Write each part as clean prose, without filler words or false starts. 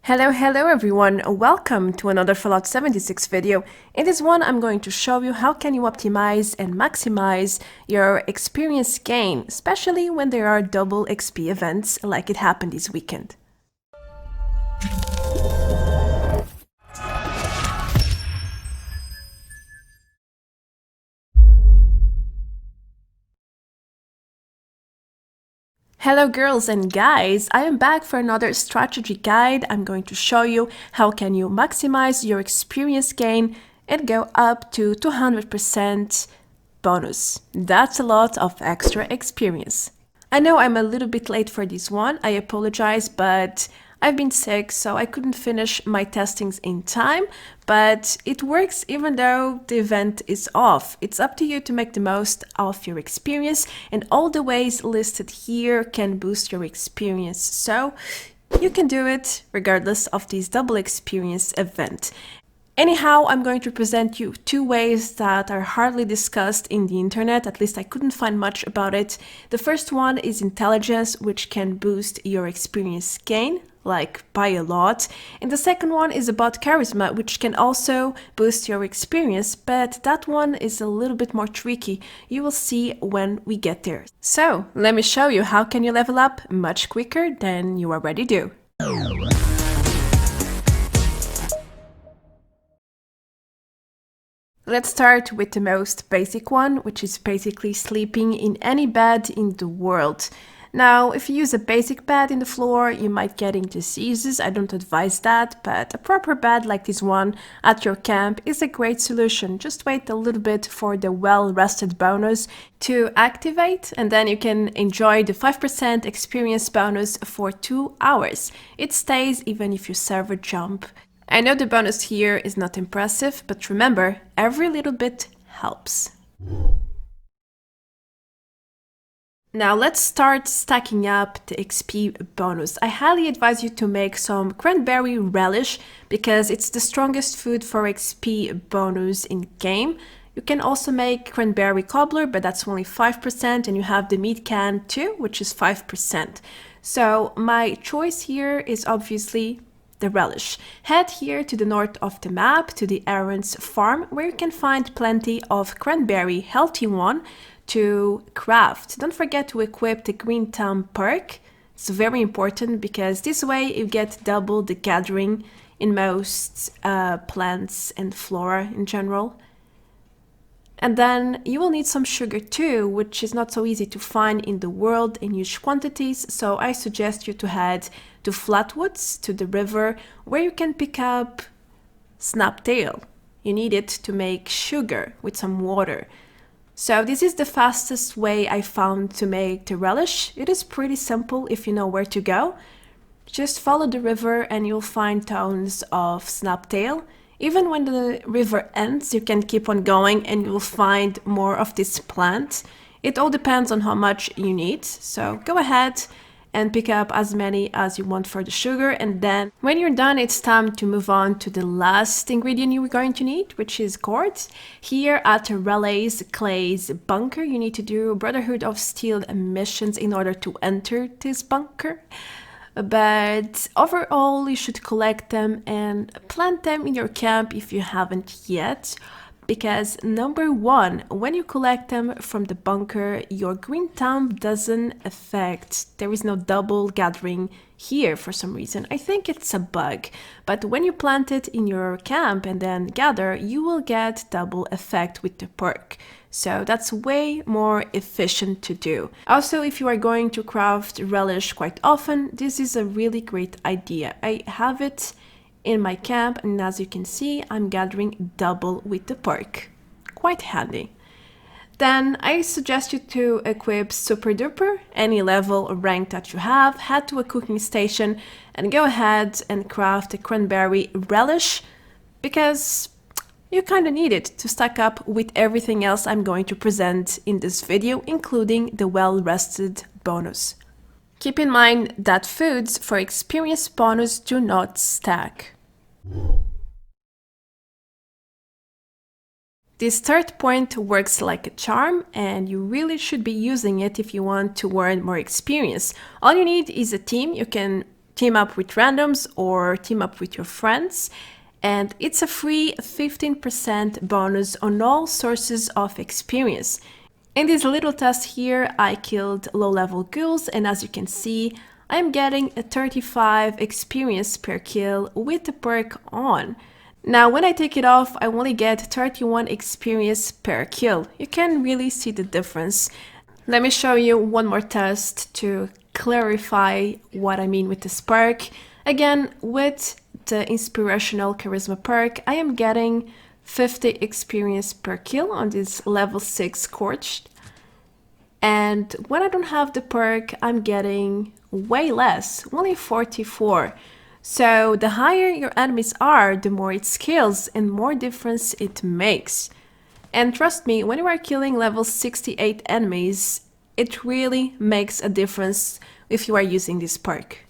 Hello everyone, welcome to another Fallout 76 video. In this one I'm going to show you how can you optimize and maximize your experience gain, especially when there are double XP events like it happened this weekend. Hello girls and guys, I am back for another strategy guide. I'm going to show you how can you maximize your experience gain and go up to 200% bonus. That's a lot of extra experience. I know I'm a little bit late for this one, I apologize, but I've been sick, so I couldn't finish my testings in time, but it works even though the event is off. It's up to you to make the most of your experience, and all the ways listed here can boost your experience, so you can do it regardless of this double experience event. Anyhow, I'm going to present you two ways that are hardly discussed in the internet, at least I couldn't find much about it. The first one is intelligence, which can boost your experience gain, like by a lot. And the second one is about charisma, which can also boost your experience, but that one is a little bit more tricky. You will see when we get there. So let me show you how can you level up much quicker than you already do. Let's start with the most basic one, which is basically sleeping in any bed in the world. Now, if you use a basic bed in the floor, you might get into diseases. I don't advise that, but a proper bed like this one at your camp is a great solution. Just wait a little bit for the well-rested bonus to activate, and then you can enjoy the 5% experience bonus for 2 hours. It stays even if you server jump. I know the bonus here is not impressive, but remember, every little bit helps. Now let's start stacking up the XP bonus. I highly advise you to make some Cranberry Relish because it's the strongest food for XP bonus in game. You can also make Cranberry Cobbler, but that's only 5%, and you have the meat can too, which is 5%. So my choice here is obviously the Relish. Head here to the north of the map to the Aaron's farm, where you can find plenty of cranberry, healthy one, to craft. Don't forget to equip the green thumb perk. It's very important because this way you get double the gathering in most plants and flora in general. And then you will need some sugar too, which is not so easy to find in the world in huge quantities, so I suggest you to head to Flatwoods, to the river, where you can pick up snaptail. You need it to make sugar with some water. So this is the fastest way I found to make the relish. It is pretty simple if you know where to go. Just follow the river and you'll find tons of snaptail. Even when the river ends, you can keep on going and you'll find more of this plant. It all depends on how much you need. So go ahead and pick up as many as you want for the sugar. And then when you're done, it's time to move on to the last ingredient you're going to need, which is quartz. Here at Relay's Clay's bunker, you need to do Brotherhood of Steel missions in order to enter this bunker. But overall, you should collect them and plant them in your camp if you haven't yet. Because number one, when you collect them from the bunker, your green thumb doesn't affect. There is no double gathering here for some reason. I think it's a bug. But when you plant it in your camp and then gather, you will get double effect with the perk. So that's way more efficient to do. Also, if you are going to craft relish quite often, this is a really great idea. I have it in my camp, and as you can see, I'm gathering double with the perk. Quite handy. Then I suggest you to equip Super Duper, any level or rank that you have, head to a cooking station and go ahead and craft a cranberry relish because you kind of need it to stack up with everything else I'm going to present in this video, including the well-rested bonus. Keep in mind that foods for experience bonus do not stack. This third point works like a charm, and you really should be using it if you want to earn more experience. All you need is a team. You can team up with randoms or team up with your friends. And it's a free 15% bonus on all sources of experience. In this little test here, I killed low-level ghouls, and as you can see, I'm getting a 35 experience per kill with the perk on. Now, when I take it off, I only get 31 experience per kill. You can really see the difference. Let me show you one more test to clarify what I mean with this perk. Again, with the Inspirational Charisma perk, I am getting 50 experience per kill on this level 6 Scorched. And when I don't have the perk, I'm getting way less, only 44. So the higher your enemies are, the more it scales and more difference it makes. And trust me, when you are killing level 68 enemies, it really makes a difference if you are using this perk.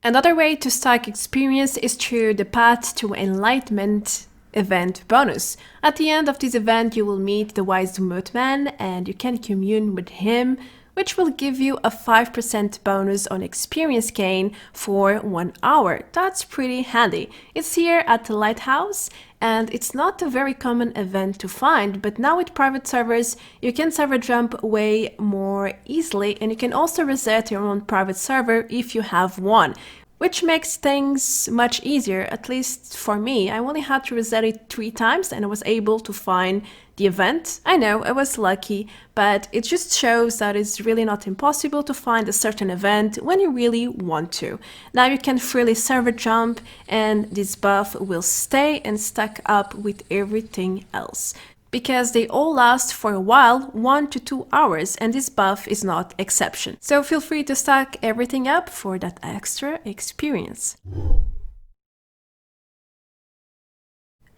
Another way to stack experience is through the Path to Enlightenment event bonus. At the end of this event, you will meet the wise MOTHMAN and you can commune with him, which will give you a 5% bonus on experience gain for 1 hour. That's pretty handy. It's here at the lighthouse, and it's not a very common event to find, but now with private servers, you can server jump way more easily, and you can also reset your own private server if you have one, which makes things much easier, at least for me. I only had to reset it 3 times and I was able to find the event. I know, I was lucky, but it just shows that it's really not impossible to find a certain event when you really want to. Now you can freely server jump and this buff will stay and stack up with everything else, because they all last for a while, 1 to 2 hours, and this buff is not exception. So feel free to stack everything up for that extra experience.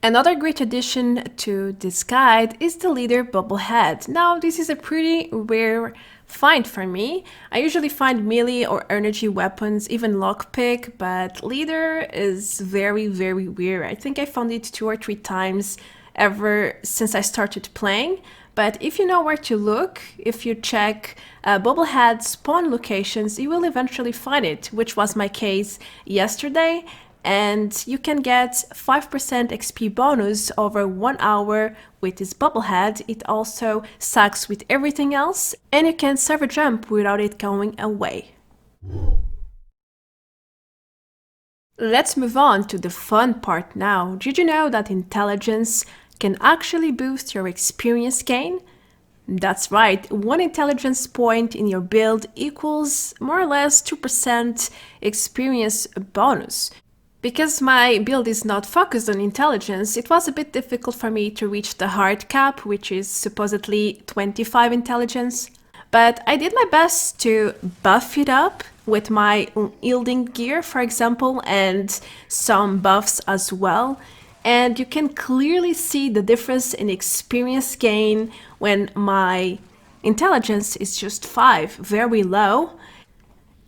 Another great addition to this guide is the leader Booblehead. Now this is a pretty rare find for me. I usually find melee or energy weapons, even lockpick, but leader is very rare. I think I found it 2 or 3 times ever since I started playing. But if you know where to look, if you check Booblehead spawn locations, you will eventually find it, which was my case yesterday. And you can get 5% XP bonus over 1 hour with this Booblehead. It also stacks with everything else, and you can server jump without it going away. Let's move on to the fun part now. Did you know that intelligence can actually boost your experience gain? That's right, 1 intelligence point in your build equals more or less 2% experience bonus. Because my build is not focused on intelligence, it was a bit difficult for me to reach the hard cap, which is supposedly 25 intelligence. But I did my best to buff it up with my unyielding gear, for example, and some buffs as well. And you can clearly see the difference in experience gain when my intelligence is just 5, very low.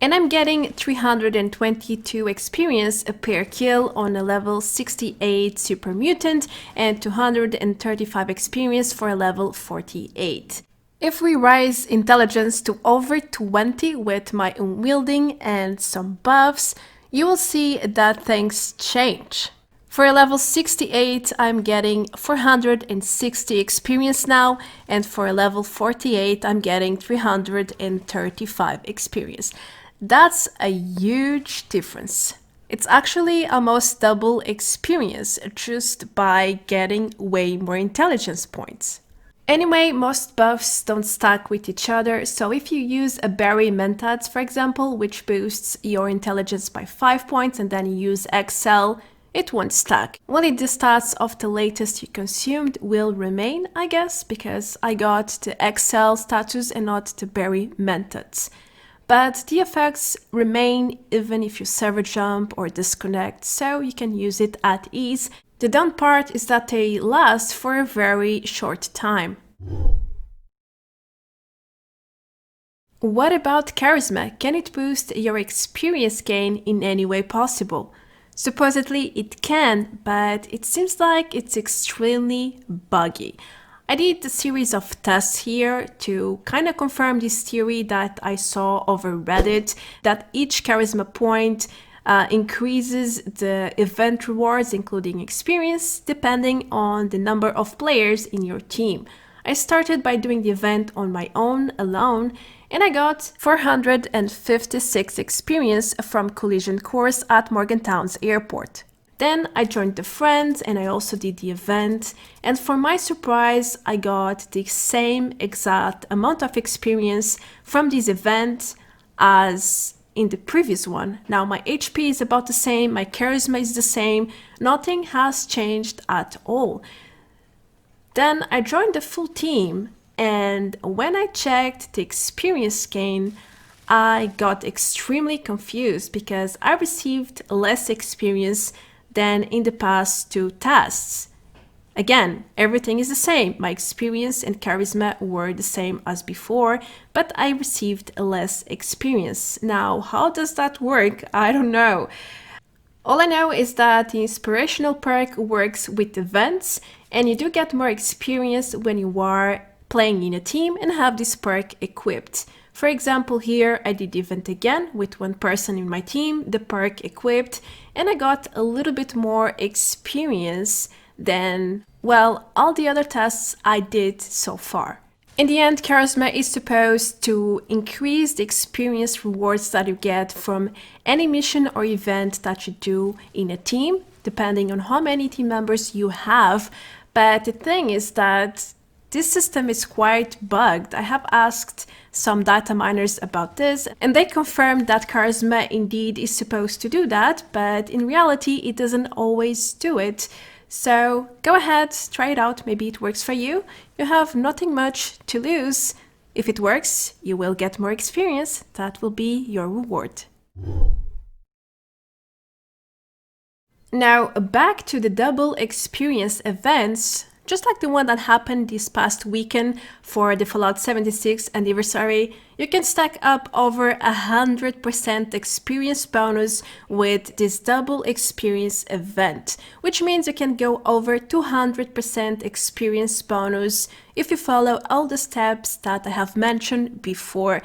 And I'm getting 322 experience per kill on a level 68 super mutant and 235 experience for a level 48. If we raise intelligence to over 20 with my unyielding and some buffs, you will see that things change. For a level 68, I'm getting 460 experience now, and for a level 48, I'm getting 335 experience. That's a huge difference. It's actually almost double experience just by getting way more intelligence points. Anyway, most buffs don't stack with each other, so if you use a berry mentats, for example, which boosts your intelligence by 5 points, and then you use XL, it won't stack. Only the stats of the latest you consumed will remain, I guess, because I got the XL status and not the berry mentats. But the effects remain even if you server jump or disconnect, so you can use it at ease. The down part is that they last for a very short time. What about charisma? Can it boost your experience gain in any way possible? Supposedly it can, but it seems like it's extremely buggy. I did a series of tests here to kind of confirm this theory that I saw over Reddit, that each charisma point increases the event rewards, including experience, depending on the number of players in your team. I started by doing the event on my own, alone, and I got 456 experience from collision course at Morgantown's airport. Then I joined the friends and I also did the event, and for my surprise I got the same exact amount of experience from this event as in the previous one. Now my HP is about the same, my charisma is the same, nothing has changed at all. Then I joined the full team, and when I checked the experience gain, I got extremely confused because I received less experience than in the past two tests. Again, everything is the same. My experience and charisma were the same as before, but I received less experience. Now, how does that work? I don't know. All I know is that the inspirational perk works with events, and you do get more experience when you are playing in a team and have this perk equipped. For example, here I did the event again with one person in my team, the perk equipped, and I got a little bit more experience than, well, all the other tests I did so far. In the end, charisma is supposed to increase the experience rewards that you get from any mission or event that you do in a team, depending on how many team members you have. But the thing is that this system is quite bugged. I have asked some data miners about this, and they confirmed that charisma indeed is supposed to do that, but in reality it doesn't always do it. So go ahead, try it out, maybe it works for you. You have nothing much to lose. If it works, you will get more experience. That will be your reward. Now back to the double experience events. Just like the one that happened this past weekend for the Fallout 76 anniversary, you can stack up over 100% experience bonus with this double experience event, which means you can go over 200% experience bonus if you follow all the steps that I have mentioned before.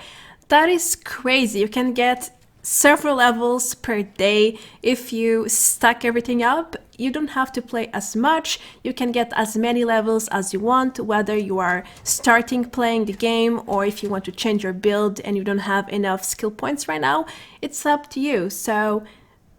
That is crazy. You can get several levels per day if you stack everything up. You don't have to play as much. You can get as many levels as you want, whether you are starting playing the game or if you want to change your build and you don't have enough skill points right now. It's up to you. So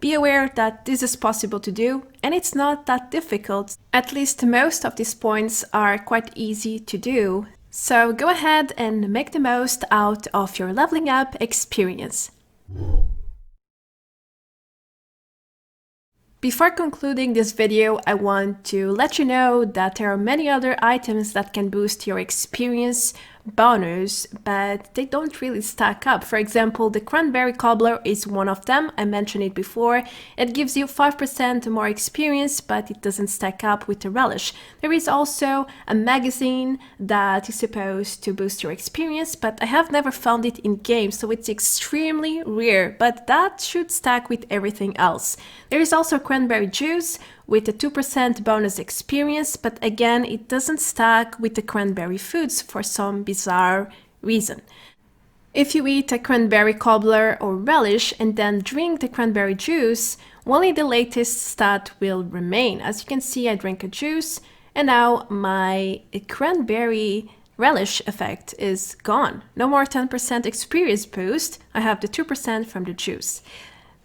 be aware that this is possible to do, and it's not that difficult. At least most of these points are quite easy to do. So go ahead and make the most out of your leveling up experience. Before concluding this video, I want to let you know that there are many other items that can boost your experience bonus, but they don't really stack up. For example, the Cranberry Cobbler is one of them. I mentioned it before. It gives you 5% more experience, but it doesn't stack up with the Relish. There is also a magazine that is supposed to boost your experience, but I have never found it in game, so it's extremely rare, but that should stack with everything else. There is also Cranberry Juice with a 2% bonus experience, but again, it doesn't stack with the cranberry foods for some bizarre reason. If you eat a cranberry cobbler or relish and then drink the cranberry juice, only the latest stat will remain. As you can see, I drank a juice and now my cranberry relish effect is gone. No more 10% experience boost. I have the 2% from the juice.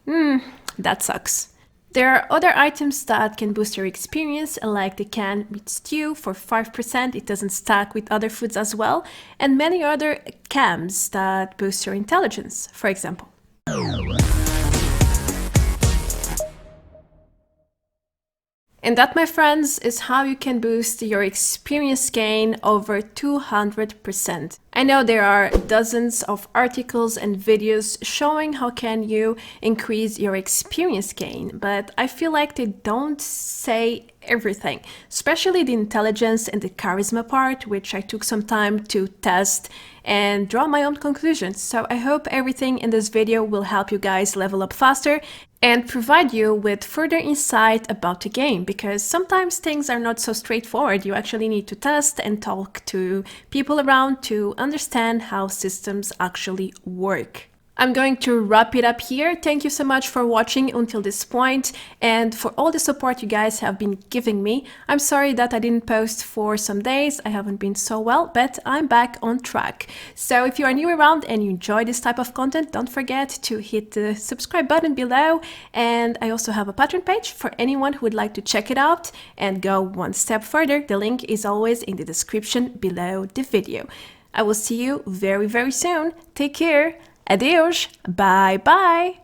That sucks. There are other items that can boost your experience, like the canned meat stew for 5%, it doesn't stack with other foods as well, and many other cams that boost your intelligence, for example. And that, my friends, is how you can boost your experience gain over 200%. I know there are dozens of articles and videos showing how can you increase your experience gain, but I feel like they don't say everything, especially the intelligence and the charisma part, which I took some time to test and draw my own conclusions. So I hope everything in this video will help you guys level up faster. and provide you with further insight about the game, because sometimes things are not so straightforward. You actually need to test and talk to people around to understand how systems actually work. I'm going to wrap it up here. Thank you so much for watching until this point and for all the support you guys have been giving me. I'm sorry that I didn't post for some days. I haven't been so well, but I'm back on track. So if you are new around and you enjoy this type of content, don't forget to hit the subscribe button below. And I also have a Patreon page for anyone who would like to check it out and go one step further. The link is always in the description below the video. I will see you very, very soon. Take care. Adeus. Bye bye.